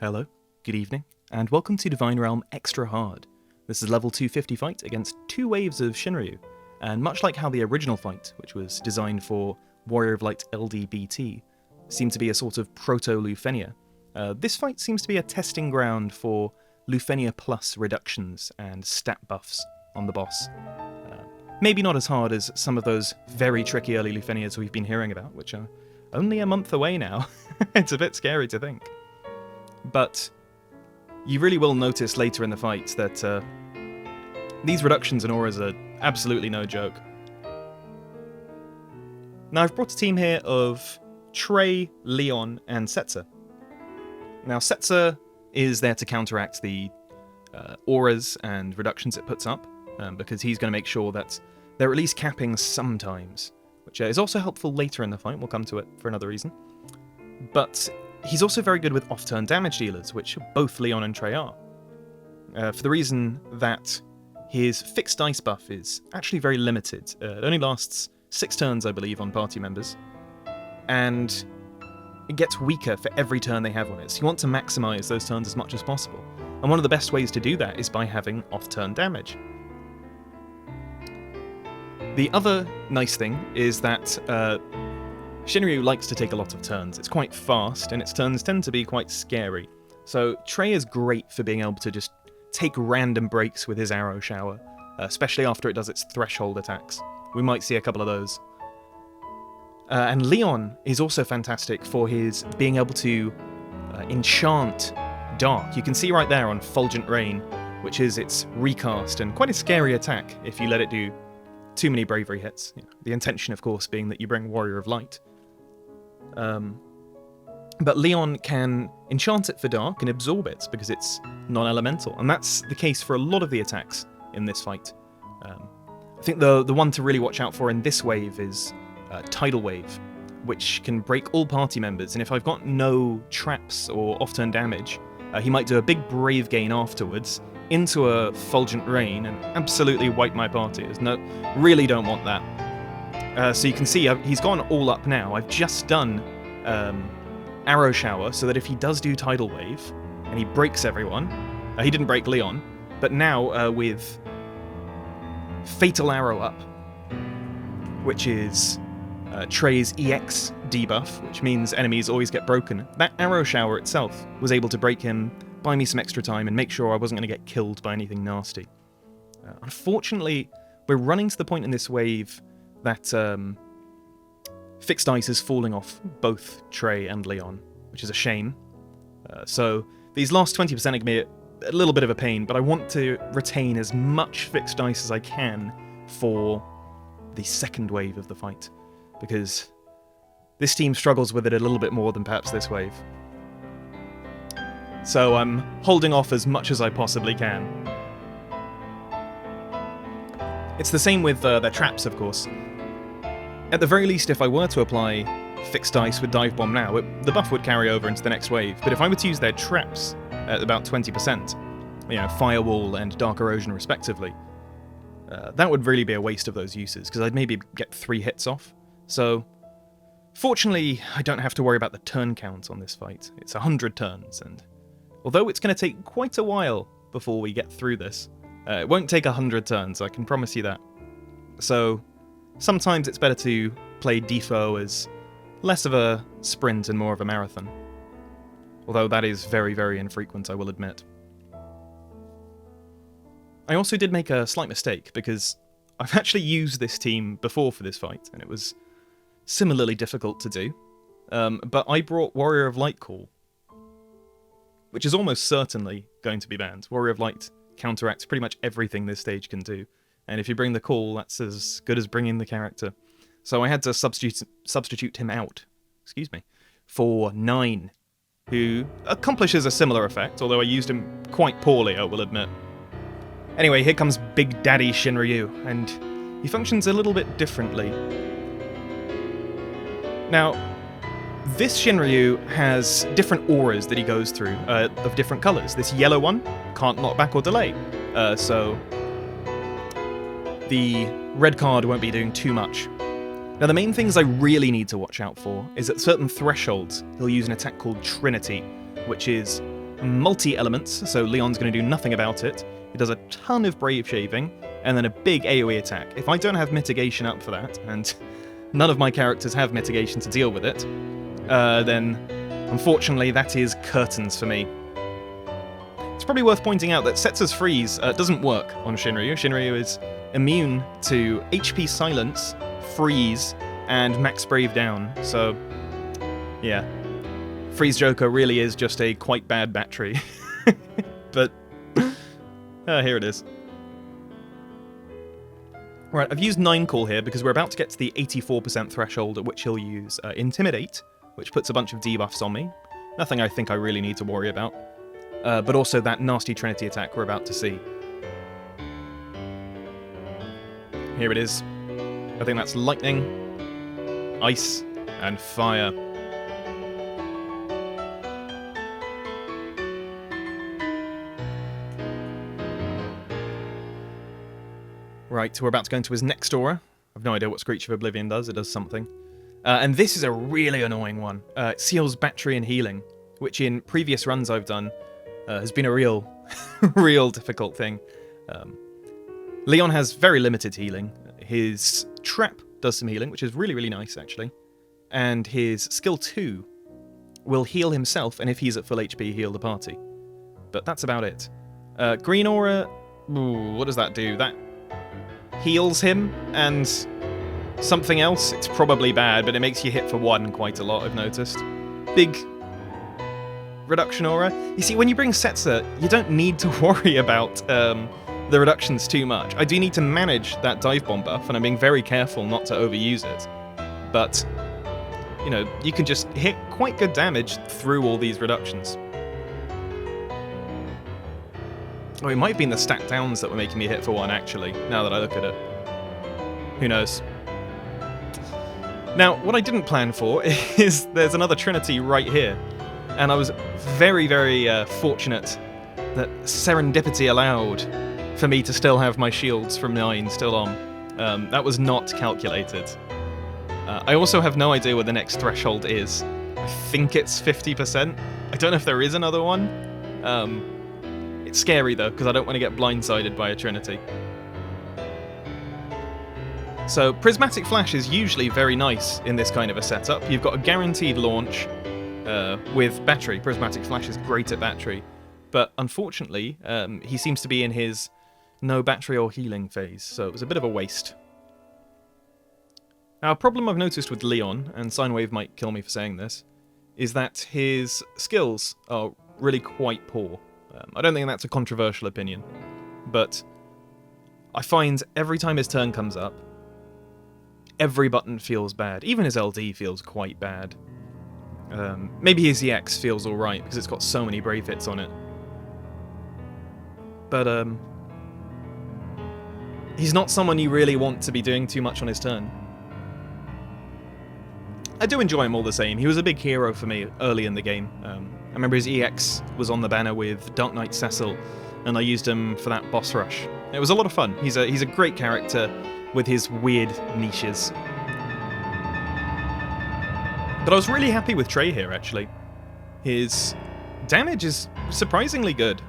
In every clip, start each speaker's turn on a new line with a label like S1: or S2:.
S1: Hello, good evening, and welcome to Divine Realm Extra Hard. This is level 250 fight against 2 waves of Shinryu, and much like how the original fight, which was designed for Warrior of Light LDBT, seemed to be a sort of proto-Lufenia, this fight seems to be a testing ground for Lufenia plus reductions and stat buffs on the boss. Maybe not as hard as some of those very tricky early Lufenias we've been hearing about, which are only a month away now. It's a bit scary to think. But you really will notice later in the fight that these reductions and auras are absolutely no joke. Now I've brought a team here of Trey, Leon, and Setzer. Now Setzer is there to counteract the auras and reductions it puts up, because he's going to make sure that they're at least capping sometimes, which is also helpful later in the fight. We'll come to it for another reason. But he's also very good with off-turn damage dealers, which both Leon and Trey are. For the reason that his fixed dice buff is actually very limited. It only lasts 6 turns, I believe, on party members. And it gets weaker for every turn they have on it, so you want to maximize those turns as much as possible. And one of the best ways to do that is by having off-turn damage. The other nice thing is that Shinryu likes to take a lot of turns. It's quite fast, and its turns tend to be quite scary. So Trey is great for being able to just take random breaks with his arrow shower, especially after it does its threshold attacks. We might see a couple of those. And Leon is also fantastic for his being able to enchant dark. You can see right there on Fulgent Rain, which is its recast and quite a scary attack if you let it do too many bravery hits. The intention, of course, being that you bring Warrior of Light. But Leon can enchant it for dark and absorb it because it's non-elemental, and that's the case for a lot of the attacks in this fight. I think the one to really watch out for in this wave is Tidal Wave, which can break all party members, and if I've got no traps or off-turn damage, he might do a big brave gain afterwards into a Fulgent Rain and absolutely wipe my party. Really don't want that. So you can see he's gone all up now. I've just done Arrow Shower so that if he does do Tidal Wave and he breaks everyone, he didn't break Leon, but now with Fatal Arrow up, which is Trey's EX debuff, which means enemies always get broken, that Arrow Shower itself was able to break him, buy me some extra time, and make sure I wasn't going to get killed by anything nasty. Unfortunately, we're running to the point in this wave that fixed dice is falling off both Trey and Leon, which is a shame. So these last 20% are going to be a little bit of a pain, but I want to retain as much fixed dice as I can for the second wave of the fight, because this team struggles with it a little bit more than perhaps this wave. So I'm holding off as much as I possibly can. It's the same with their traps, of course. At the very least, if I were to apply fixed dice with Dive Bomb now, the buff would carry over into the next wave, but if I were to use their traps at about 20%, firewall and dark erosion respectively, that would really be a waste of those uses, because I'd maybe get 3 hits off. So, fortunately, I don't have to worry about the turn count on this fight. It's 100 turns, and although it's going to take quite a while before we get through this, it won't take 100 turns, I can promise you that. So, sometimes it's better to play DFFOO as less of a sprint and more of a marathon. Although that is very, very infrequent, I will admit. I also did make a slight mistake, because I've actually used this team before for this fight, and it was similarly difficult to do. But I brought Warrior of Light Call, which is almost certainly going to be banned. Warrior of Light counteracts pretty much everything this stage can do, and if you bring the call, that's as good as bringing the character. So I had to substitute him out, for 9, who accomplishes a similar effect, although I used him quite poorly, I will admit. Anyway, here comes Big Daddy Shinryu, and he functions a little bit differently. Now, this Shinryu has different auras that he goes through, of different colours. This yellow one can't knock back or delay, so the red card won't be doing too much. Now the main things I really need to watch out for is at certain thresholds he'll use an attack called Trinity, which is multi-elements, so Leon's going to do nothing about it. He does a ton of Brave Shaving, and then a big AoE attack. If I don't have mitigation up for that, and none of my characters have mitigation to deal with it, then unfortunately that is curtains for me. It's probably worth pointing out that Setzer's freeze doesn't work on Shinryu. Shinryu is immune to HP silence, freeze, and max brave down, so yeah. Freeze Joker really is just a quite bad battery. But here it is. Right, I've used 9 Call here because we're about to get to the 84% threshold at which he'll use Intimidate, which puts a bunch of debuffs on me. Nothing I think I really need to worry about. But also that nasty Trinity attack we're about to see. Here it is. I think that's lightning, ice, and fire. Right, we're about to go into his next aura. I've no idea what Screech of Oblivion does. It does something. And this is a really annoying one. It seals battery and healing, which in previous runs I've done has been a real difficult thing. Leon has very limited healing. His trap does some healing, which is really nice, actually. And his skill 2 will heal himself, and if he's at full HP, heal the party. But that's about it. Green aura, ooh, what does that do? That heals him, and something else. It's probably bad, but it makes you hit for 1 quite a lot, I've noticed. Big reduction aura. You see, when you bring Setzer, you don't need to worry about the reductions too much. I do need to manage that dive bomb buff, and I'm being very careful not to overuse it. But, you know, you can just hit quite good damage through all these reductions. Oh, it might have been the stat downs that were making me hit for 1, actually, now that I look at it. Who knows? Now, what I didn't plan for is there's another Trinity right here. And I was very fortunate that serendipity allowed for me to still have my shields from 9 still on. That was not calculated. I also have no idea what the next threshold is. I think it's 50%. I don't know if there is another one. It's scary, though, because I don't want to get blindsided by a Trinity. So, Prismatic Flash is usually very nice in this kind of a setup. You've got a guaranteed launch with battery. Prismatic Flash is great at battery. But, unfortunately, he seems to be in his no battery or healing phase, so it was a bit of a waste. Now, a problem I've noticed with Leon, and Sinewave might kill me for saying this, is that his skills are really quite poor. I don't think that's a controversial opinion, but I find every time his turn comes up, every button feels bad. Even his LD feels quite bad. Maybe his EX feels alright, because it's got so many brave hits on it. But, he's not someone you really want to be doing too much on his turn. I do enjoy him all the same. He was a big hero for me early in the game. I remember his EX was on the banner with Dark Knight Cecil, and I used him for that boss rush. It was a lot of fun. He's a great character with his weird niches. But I was really happy with Trey here, actually. His damage is surprisingly good.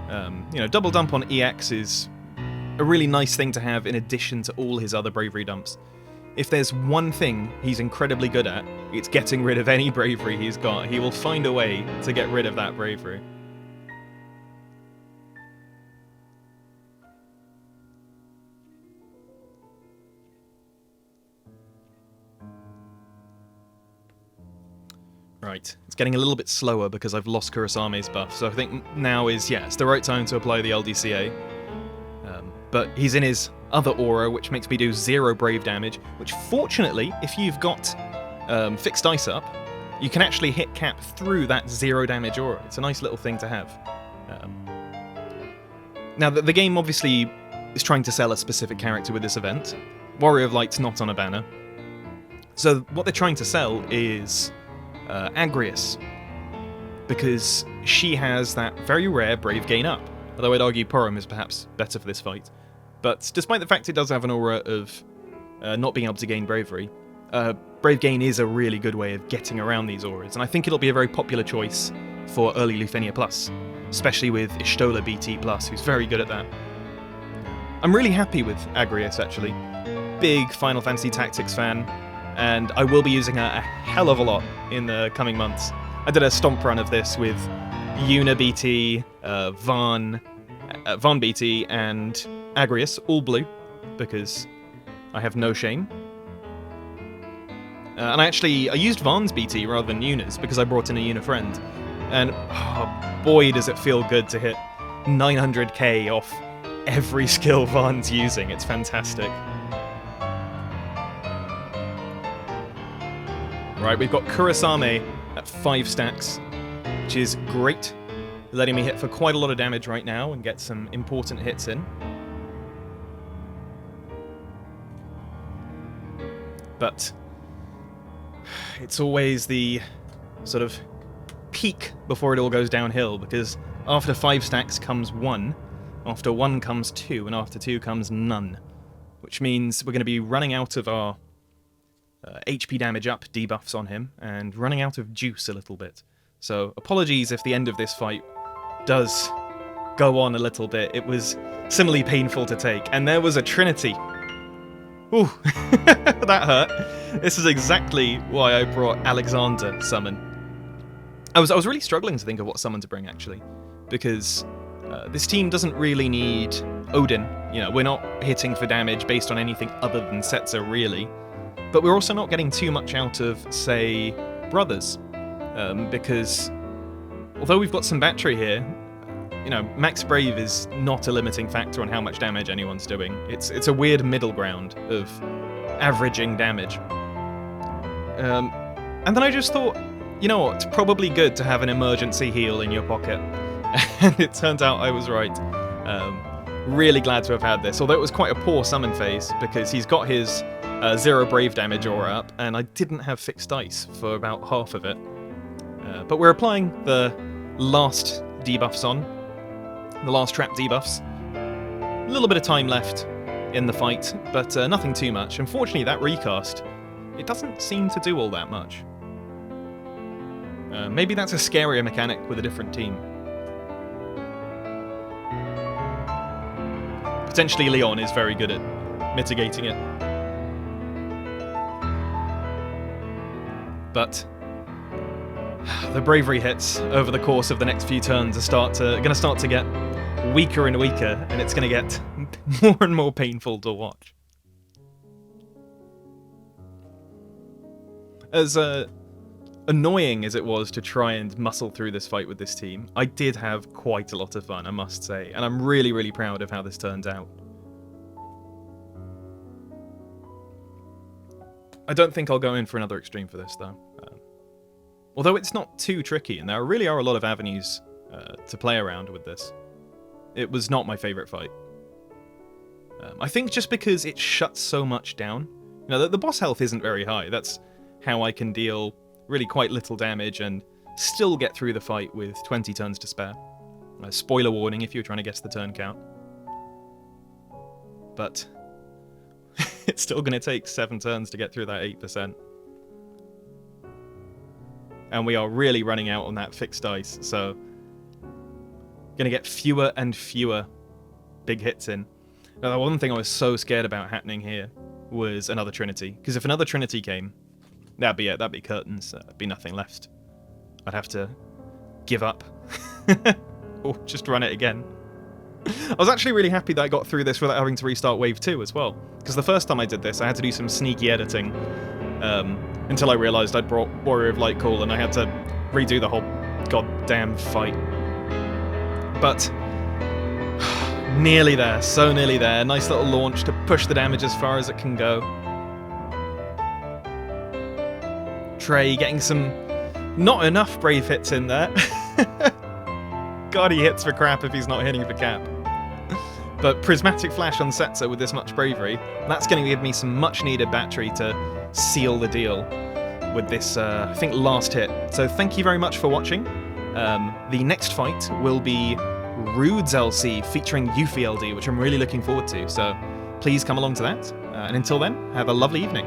S1: You know, double dump on EX is a really nice thing to have in addition to all his other bravery dumps. If there's one thing he's incredibly good at, it's getting rid of any bravery he's got. He will find a way to get rid of that bravery. Right, it's getting a little bit slower because I've lost Kurasame's buff, so I think now is, yeah, it's the right time to apply the LDCA. But he's in his other aura, which makes me do 0 brave damage, which fortunately, if you've got fixed ice up, you can actually hit cap through that 0 damage aura. It's a nice little thing to have. Now, the game obviously is trying to sell a specific character with this event. Warrior of Light's not on a banner. So what they're trying to sell is Agrius, because she has that very rare brave gain up. Although I'd argue Porom is perhaps better for this fight. But despite the fact it does have an aura of not being able to gain bravery, Brave Gain is a really good way of getting around these auras, and I think it'll be a very popular choice for early Lufenia Plus, especially with Ishtola BT Plus, who's very good at that. I'm really happy with Agrius, actually. Big Final Fantasy Tactics fan, and I will be using her a hell of a lot in the coming months. I did a stomp run of this with Yuna BT, Vaughn BT, and Agrius, all blue, because I have no shame. And I used Vaughn's BT rather than Yuna's, because I brought in a Yuna friend. And oh, boy does it feel good to hit 900k off every skill Vaughn's using. It's fantastic. Right, we've got Kurasame at 5 stacks, which is great. Letting me hit for quite a lot of damage right now and get some important hits in. But it's always the sort of peak before it all goes downhill, because after 5 stacks comes 1, after 1 comes 2, and after 2 comes none. Which means we're going to be running out of our HP damage up debuffs on him, and running out of juice a little bit. So apologies if the end of this fight does go on a little bit. It was similarly painful to take. And there was a Trinity. Ooh, that hurt. This is exactly why I brought Alexander summon. I was really struggling to think of what summon to bring, actually, because this team doesn't really need Odin. You know, we're not hitting for damage based on anything other than Setzer, really. But we're also not getting too much out of, say, Brothers, because although we've got some battery here, you know, Max Brave is not a limiting factor on how much damage anyone's doing. It's a weird middle ground of averaging damage. And then I just thought, you know what, it's probably good to have an emergency heal in your pocket. And it turned out I was right. Really glad to have had this, although it was quite a poor summon phase, because he's got his 0 Brave damage aura up, and I didn't have fixed dice for about half of it. But we're applying the last debuffs on, the last trap debuffs. A little bit of time left in the fight, but nothing too much. Unfortunately, that recast, it doesn't seem to do all that much. Maybe that's a scarier mechanic with a different team. Potentially Leon is very good at mitigating it. But the bravery hits over the course of the next few turns are going to start to get weaker and weaker, and it's going to get more and more painful to watch. As annoying as it was to try and muscle through this fight with this team, I did have quite a lot of fun, I must say, and I'm really, really proud of how this turned out. I don't think I'll go in for another extreme for this, though. Although it's not too tricky, and there really are a lot of avenues to play around with this. It was not my favourite fight. I think just because it shuts so much down. You know, the boss health isn't very high. That's how I can deal really quite little damage and still get through the fight with 20 turns to spare. Spoiler warning if you're trying to guess the turn count. But it's still going to take 7 turns to get through that 8%. And we are really running out on that fixed dice, so going to get fewer and fewer big hits in. Now, the one thing I was so scared about happening here was another Trinity, because if another Trinity came, that'd be it, that'd be curtains, there'd be nothing left. I'd have to give up, or just run it again. I was actually really happy that I got through this without having to restart Wave 2 as well, because the first time I did this, I had to do some sneaky editing, until I realised I'd brought Warrior of Lightcall and I had to redo the whole goddamn fight. But nearly there, so nearly there. Nice little launch to push the damage as far as it can go. Trey getting some not enough brave hits in there. God, he hits for crap if he's not hitting for cap. But Prismatic Flash on Setzer with this much bravery, that's going to give me some much needed battery to seal the deal with this, I think, last hit. So thank you very much for watching. The next fight will be Rude's LC featuring Yuffie LD, which I'm really looking forward to. So please come along to that. And until then, have a lovely evening.